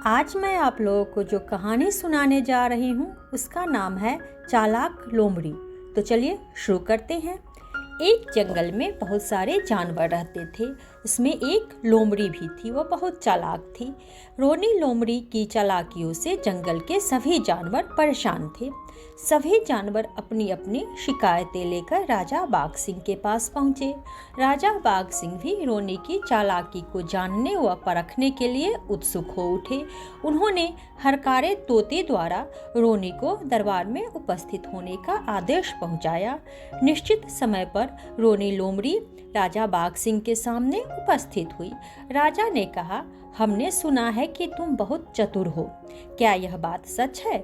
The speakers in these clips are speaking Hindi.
आज मैं आप लोगों को जो कहानी सुनाने जा रही हूँ उसका नाम है चालाक लोमड़ी। तो चलिए शुरू करते हैं। एक जंगल में बहुत सारे जानवर रहते थे। उसमें एक लोमड़ी भी थी। वो बहुत चालाक थी। रोनी लोमड़ी की चालाकियों से जंगल के सभी जानवर परेशान थे। सभी जानवर अपनी अपनी शिकायतें लेकर राजा बाघ सिंह के पास पहुँचे। राजा बाघ सिंह भी रोनी की चालाकी को जानने व परखने के लिए उत्सुक हो उठे। उन्होंने हरकारे तोते द्वारा रोनी को दरबार में उपस्थित होने का आदेश पहुंचाया। निश्चित समय पर रोनी लोमड़ी राजा बाघ सिंह के सामने उपस्थित हुई। राजा ने कहा, हमने सुना है कि तुम बहुत चतुर हो। क्या यह बात सच है?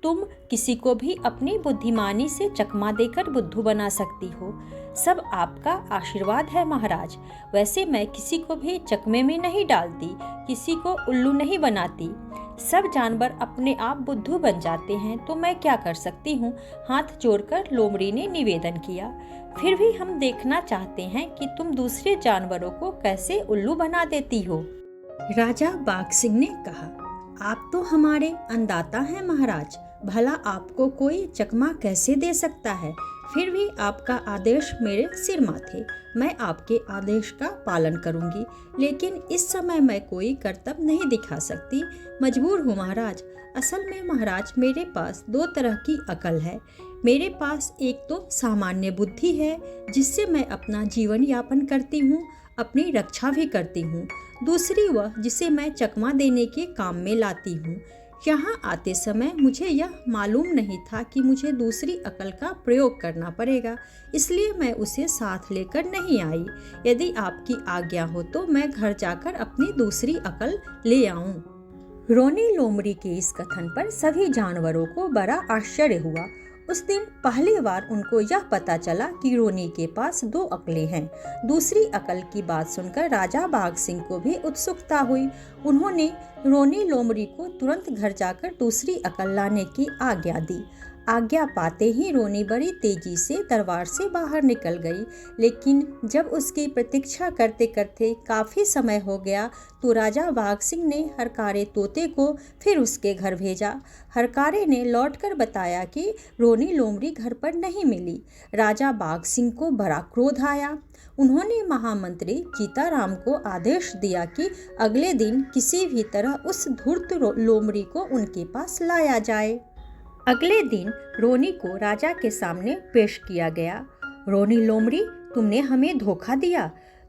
तुम किसी को भी अपनी बुद्धिमानी से चकमा देकर बुद्धू बना सकती हो। सब आपका आशीर्वाद है महाराज। वैसे मैं किसी को भी चकमे में नहीं डालती, किसी को उल्लू नहीं बनाती। सब जानवर अपने आप बुद्धू बन जाते हैं तो मैं क्या कर सकती हूँ? हाथ जोड़कर लोमड़ी ने निवेदन किया। फिर भी हम देखना चाहते हैं कि तुम दूसरे जानवरों को कैसे उल्लू बना देती हो। राजा बाघ सिंह ने कहा, आप तो हमारे अन्नदाता हैं महाराज। भला आपको कोई चकमा कैसे दे सकता है? फिर भी आपका आदेश मेरे सिर माथे। मैं आपके आदेश का पालन करूंगी, लेकिन इस समय मैं कोई करतब नहीं दिखा सकती। मजबूर हूँ महाराज। असल में महाराज, मेरे पास दो तरह की अकल है। मेरे पास एक तो सामान्य बुद्धि है जिससे मैं अपना जीवन यापन करती हूँ, अपनी रक्षा भी करती हूँ। दूसरी वह जिसे मैं चकमा देने के काम में लाती हूँ। यहाँ आते समय मुझे यह मालूम नहीं था कि मुझे दूसरी अकल का प्रयोग करना पड़ेगा, इसलिए मैं उसे साथ लेकर नहीं आई। यदि आपकी आज्ञा हो तो मैं घर जाकर अपनी दूसरी अकल ले आऊं। रोनी लोमड़ी के इस कथन पर सभी जानवरों को बड़ा आश्चर्य हुआ। उस दिन पहली बार उनको यह पता चला कि रोनी के पास दो अकलें हैं। दूसरी अकल की बात सुनकर राजा बाघ सिंह को भी उत्सुकता हुई। उन्होंने रोनी लोमड़ी को तुरंत घर जाकर दूसरी अकल लाने की आज्ञा दी। आज्ञा पाते ही रोनी बड़ी तेजी से दरबार से बाहर निकल गई, लेकिन जब उसकी प्रतीक्षा करते करते काफ़ी समय हो गया तो राजा बाघ सिंह ने हरकारे तोते को फिर उसके घर भेजा। हरकारे ने लौटकर बताया कि रोनी लोमड़ी घर पर नहीं मिली। राजा बाघ सिंह को बड़ा क्रोध आया। उन्होंने महामंत्री जीताराम को आदेश दिया कि अगले दिन किसी भी तरह उस धूर्त लोमड़ी को उनके पास लाया जाए। अगले दिन रोनी को राजा के सामने पेश किया गया। रोनी लोमड़ी, तुमने हमें धोखा दिया।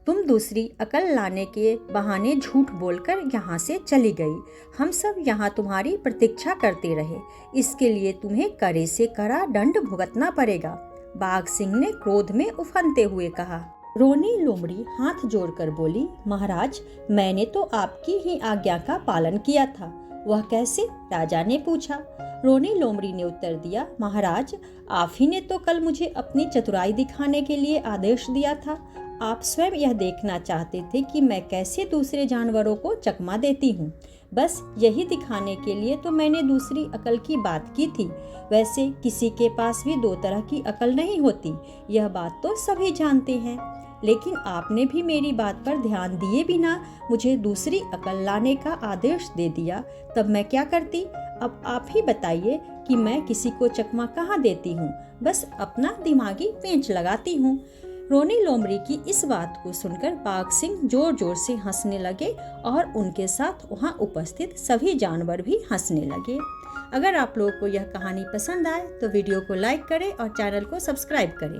तुम दूसरी अकल लाने के बहाने झूठ बोलकर यहाँ से चली गई। हम सब यहाँ तुम्हारी प्रतीक्षा करते रहे। इसके लिए तुम्हें कड़े से कड़ा दंड भुगतना पड़ेगा। बाघ सिंह ने क्रोध में उफनते हुए कहा। रोनी लोमड़ी हाथ जोड़कर बोली, महाराज, मैंने तो आपकी ही आज्ञा का पालन किया था। वह कैसे? राजा ने पूछा। रोनी लोमड़ी ने उत्तर दिया, महाराज, आप ही ने तो कल मुझे अपनी चतुराई दिखाने के लिए आदेश दिया था। आप स्वयं यह देखना चाहते थे कि मैं कैसे दूसरे जानवरों को चकमा देती हूँ। बस यही दिखाने के लिए तो मैंने दूसरी अकल की बात की थी। वैसे किसी के पास भी दो तरह की अकल नहीं होती, यह बात तो सभी जानते हैं। लेकिन आपने भी मेरी बात पर ध्यान दिए बिना मुझे दूसरी अकल लाने का आदेश दे दिया। तब मैं क्या करती? अब आप ही बताइए कि मैं किसी को चकमा कहाँ देती हूँ, बस अपना दिमागी पेंच लगाती हूँ। रोनी लोमड़ी की इस बात को सुनकर बाघ सिंह जोर जोर से हंसने लगे और उनके साथ वहाँ उपस्थित सभी जानवर भी हंसने लगे। अगर आप लोगों को यह कहानी पसंद आए तो वीडियो को लाइक करें और चैनल को सब्सक्राइब करें।